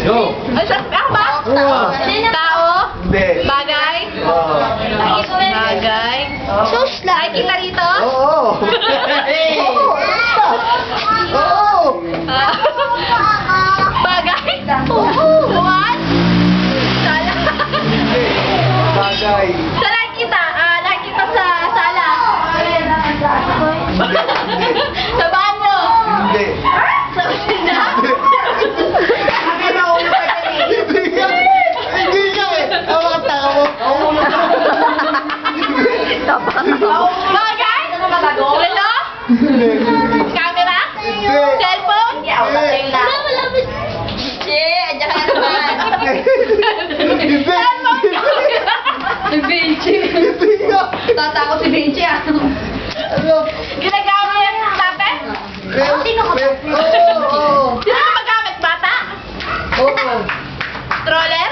Go. Ako ba? Tao? Hindi. Bagay? Bagay? Nakikita rito? Oo. Oo. Bagay? Buwan? Sala? Hindi. Bagay. Sa nakikita? Nakikita sa sala? Sa banyo? Hindi. Sa kusina? Hindi nga. Hindi nga eh. Ang mga tao mo. Bagay? Relo? Hindi. Camera? Hindi. Cellphone? Hindi. Che, andiyan ka na naman. Hindi. Si Benji. Hindi nga. Tatakot si Benji ah. Ano? Ginagamit yung tapet? Sino ka ba? Oo. Sino ka magamit? Bata? Oo. Stroller?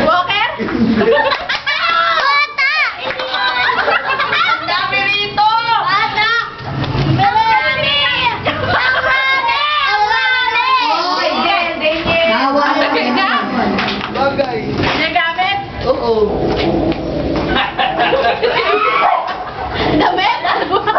Walker? Bata! Ang dami rito! Bata! Marami! Bagay. Ginagamit? Oo. Damit? Ano ba?